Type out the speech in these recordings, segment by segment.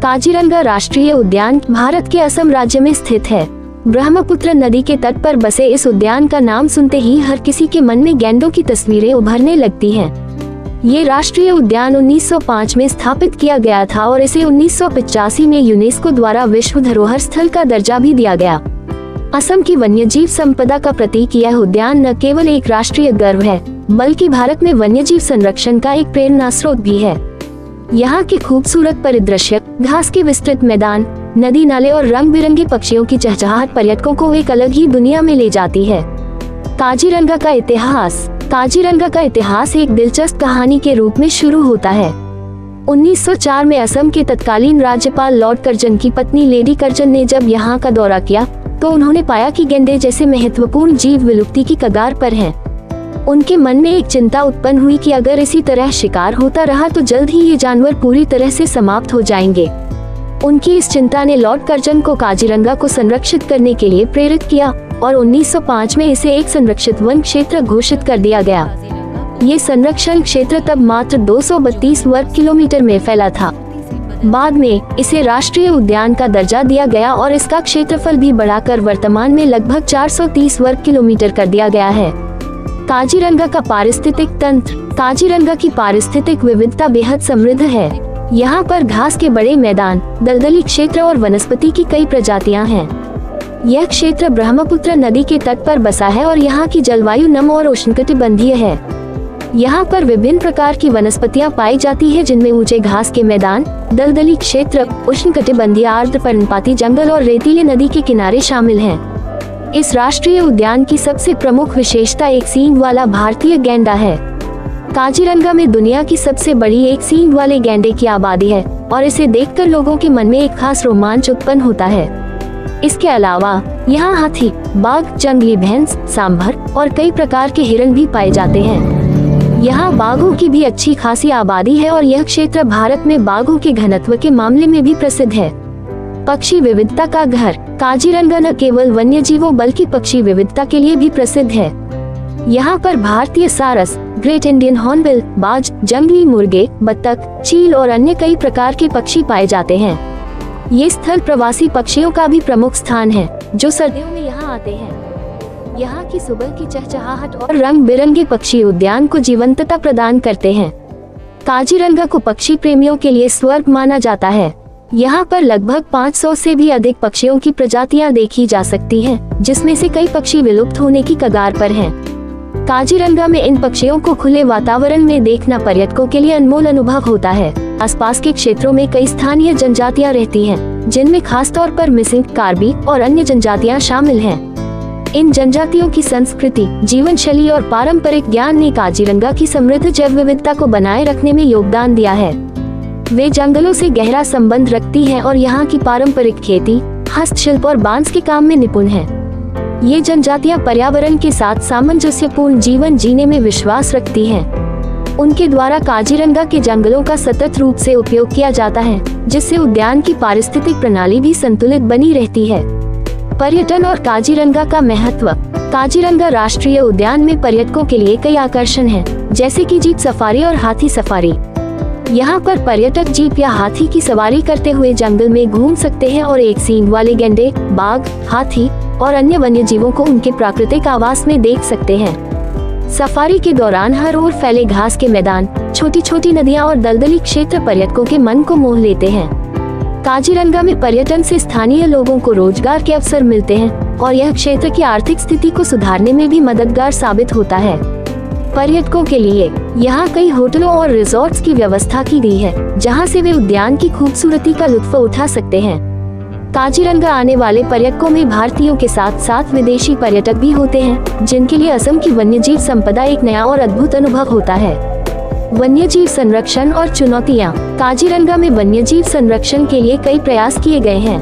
काजीरंगा राष्ट्रीय उद्यान भारत के असम राज्य में स्थित है। ब्रह्मपुत्र नदी के तट पर बसे इस उद्यान का नाम सुनते ही हर किसी के मन में गैंडों की तस्वीरें उभरने लगती हैं। ये राष्ट्रीय उद्यान 1905 में स्थापित किया गया था और इसे 1985 में यूनेस्को द्वारा विश्व धरोहर स्थल का दर्जा भी दिया गया। असम की वन्यजीव संपदा का प्रतीक यह उद्यान न केवल एक राष्ट्रीय गर्व है, बल्कि भारत में वन्यजीव संरक्षण का एक प्रेरणा स्रोत भी है। यहाँ के खूबसूरत परिदृश्य, घास के विस्तृत मैदान, नदी नाले और रंग बिरंगे पक्षियों की चहचहाहट पर्यटकों को एक अलग ही दुनिया में ले जाती है। काजीरंगा का इतिहास। काजीरंगा का इतिहास एक दिलचस्प कहानी के रूप में शुरू होता है। 1904 में असम के तत्कालीन राज्यपाल लॉर्ड कर्जन की पत्नी लेडी कर्जन ने जब यहाँ का दौरा किया तो उन्होंने पाया कि गैंडे जैसे महत्वपूर्ण जीव विलुप्ति की कगार पर हैं। उनके मन में एक चिंता उत्पन्न हुई कि अगर इसी तरह शिकार होता रहा तो जल्द ही ये जानवर पूरी तरह से समाप्त हो जाएंगे। उनकी इस चिंता ने लॉर्ड कर्जन को काजीरंगा को संरक्षित करने के लिए प्रेरित किया और 1905 में इसे एक संरक्षित वन क्षेत्र घोषित कर दिया गया। ये संरक्षण क्षेत्र तब मात्र 232 वर्ग किलोमीटर में फैला था। बाद में इसे राष्ट्रीय उद्यान का दर्जा दिया गया और इसका क्षेत्रफल भी बढ़ाकर वर्तमान में लगभग 430 वर्ग किलोमीटर कर दिया गया है। काजीरंगा का पारिस्थितिक तंत्र। काजीरंगा की पारिस्थितिक विविधता बेहद समृद्ध है। यहाँ पर घास के बड़े मैदान, दलदली क्षेत्र और वनस्पति की कई प्रजातियाँ हैं। यह क्षेत्र ब्रह्मपुत्र नदी के तट पर बसा है और यहाँ की जलवायु नम और उष्णकटिबंधीय है। यहाँ पर विभिन्न प्रकार की वनस्पतियाँ पाई जाती है, जिनमें ऊंचे घास के मैदान, दलदली क्षेत्र, उष्णकटिबंधीय आर्द्र पर्णपाती जंगल और रेतीले नदी के किनारे शामिल हैं। इस राष्ट्रीय उद्यान की सबसे प्रमुख विशेषता एक सींग वाला भारतीय गैंडा है। काजीरंगा में दुनिया की सबसे बड़ी एक सींग वाले गैंडे की आबादी है और इसे देखकर लोगों के मन में एक खास रोमांच उत्पन्न होता है। इसके अलावा यहाँ हाथी, बाघ, जंगली भैंस, सांभर और कई प्रकार के हिरण भी पाए जाते हैं। यहाँ बाघों की भी अच्छी खासी आबादी है और यह क्षेत्र भारत में बाघों के घनत्व के मामले में भी प्रसिद्ध है। पक्षी विविधता का घर। काजीरंगा न केवल वन्य जीवों बल्कि पक्षी विविधता के लिए भी प्रसिद्ध है। यहाँ पर भारतीय सारस, ग्रेट इंडियन हॉर्नबिल, बाज, जंगली मुर्गे, बत्तख, चील और अन्य कई प्रकार के पक्षी पाए जाते हैं। ये स्थल प्रवासी पक्षियों का भी प्रमुख स्थान है, जो सर्दियों में यहाँ आते हैं। यहाँ की सुबह की चहचहाहट और रंग बिरंगे पक्षी उद्यान को जीवंतता प्रदान करते हैं। काजीरंगा को पक्षी प्रेमियों के लिए स्वर्ग माना जाता है। यहाँ पर लगभग 500 से भी अधिक पक्षियों की प्रजातियाँ देखी जा सकती हैं, जिसमें से कई पक्षी विलुप्त होने की कगार पर हैं। काजीरंगा में इन पक्षियों को खुले वातावरण में देखना पर्यटकों के लिए अनमोल अनुभव होता है। आसपास के क्षेत्रों में कई स्थानीय जनजातियाँ रहती हैं, जिनमें खासतौर पर मिसिंग, कार्बी और अन्य जनजातियाँ शामिल हैं। इन जनजातियों की संस्कृति, जीवन शैली और पारंपरिक ज्ञान ने काजीरंगा की समृद्ध जैव विविधता को बनाए रखने में योगदान दिया है। वे जंगलों से गहरा संबंध रखती हैं और यहाँ की पारंपरिक खेती, हस्तशिल्प और बांस के काम में निपुण हैं। ये जनजातियाँ पर्यावरण के साथ सामंजस्यपूर्ण जीवन जीने में विश्वास रखती हैं। उनके द्वारा काजीरंगा के जंगलों का सतत रूप से उपयोग किया जाता है, जिससे उद्यान की पारिस्थितिक प्रणाली भी संतुलित बनी रहती है। पर्यटन और काजीरंगा का महत्व। काजीरंगा राष्ट्रीय उद्यान में पर्यटकों के लिए कई आकर्षण हैं, जैसे कि जीप सफारी और हाथी सफारी। यहाँ पर पर्यटक जीप या हाथी की सवारी करते हुए जंगल में घूम सकते हैं और एक सींग वाले गैंडे, बाघ, हाथी और अन्य वन्य जीवों को उनके प्राकृतिक आवास में देख सकते हैं। सफारी के दौरान हर ओर फैले घास के मैदान, छोटी छोटी नदियाँ और दलदली क्षेत्र पर्यटकों के मन को मोह लेते हैं। काजीरंगा में पर्यटन से स्थानीय लोगों को रोजगार के अवसर मिलते हैं और यह क्षेत्र की आर्थिक स्थिति को सुधारने में भी मददगार साबित होता है। पर्यटकों के लिए यहाँ कई होटलों और रिजॉर्ट्स की व्यवस्था की गई है, जहाँ से वे उद्यान की खूबसूरती का लुत्फ उठा सकते हैं। काजीरंगा आने वाले पर्यटकों में भारतीयों के साथ साथ विदेशी पर्यटक भी होते हैं, जिनके लिए असम की वन्यजीव संपदा एक नया और अद्भुत अनुभव होता है। वन्यजीव संरक्षण और चुनौतियाँ। काजीरंगा में वन्यजीव संरक्षण के लिए कई प्रयास किए गए हैं।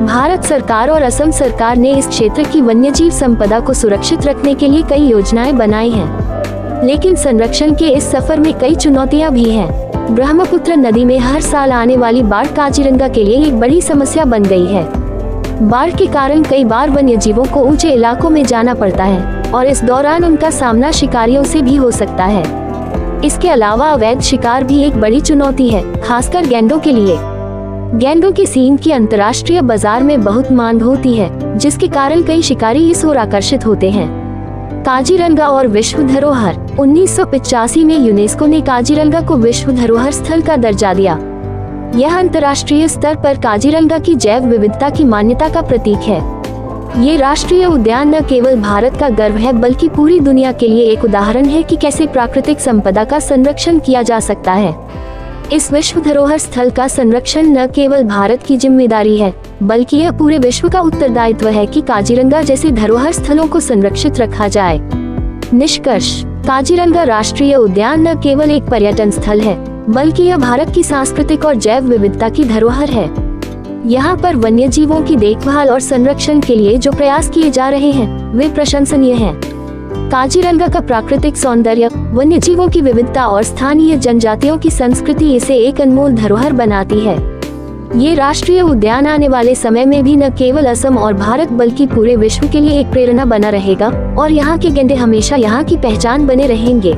भारत सरकार और असम सरकार ने इस क्षेत्र की वन्यजीव संपदा को सुरक्षित रखने के लिए कई योजनाएं बनाई हैं। लेकिन संरक्षण के इस सफर में कई चुनौतियां भी हैं। ब्रह्मपुत्र नदी में हर साल आने वाली बाढ़ काजीरंगा के लिए एक बड़ी समस्या बन गई है। बाढ़ के कारण कई बार वन्य जीवों को ऊंचे इलाकों में जाना पड़ता है और इस दौरान उनका सामना शिकारियों से भी हो सकता है। इसके अलावा अवैध शिकार भी एक बड़ी चुनौती है, खासकर गैंडों के लिए। गैंडों की सींग की अंतर्राष्ट्रीय बाजार में बहुत मांग होती है, जिसके कारण कई शिकारी इस ओर आकर्षित होते हैं। काजीरंगा और विश्व धरोहर। 1985 में यूनेस्को ने काजीरंगा को विश्व धरोहर स्थल का दर्जा दिया। यह अंतर्राष्ट्रीय स्तर पर काजीरंगा की जैव विविधता की मान्यता का प्रतीक है। ये राष्ट्रीय उद्यान न केवल भारत का गर्व है, बल्कि पूरी दुनिया के लिए एक उदाहरण है कि कैसे प्राकृतिक संपदा का संरक्षण किया जा सकता है। इस विश्व धरोहर स्थल का संरक्षण न केवल भारत की जिम्मेदारी है, बल्कि यह पूरे विश्व का उत्तरदायित्व है कि काजीरंगा जैसे धरोहर स्थलों को संरक्षित रखा जाए। निष्कर्ष: काजीरंगा राष्ट्रीय उद्यान न केवल एक पर्यटन स्थल है, बल्कि यह भारत की सांस्कृतिक और जैव विविधता की धरोहर है। यहाँ पर वन्य जीवों की देखभाल और संरक्षण के लिए जो प्रयास किए जा रहे हैं, वे प्रशंसनीय हैं। काजीरंगा का प्राकृतिक सौंदर्य, वन्य जीवों की विविधता और स्थानीय जनजातियों की संस्कृति इसे एक अनमोल धरोहर बनाती है। ये राष्ट्रीय उद्यान आने वाले समय में भी न केवल असम और भारत, बल्कि पूरे विश्व के लिए एक प्रेरणा बना रहेगा और यहाँ के गैंडे हमेशा यहाँ की पहचान बने रहेंगे।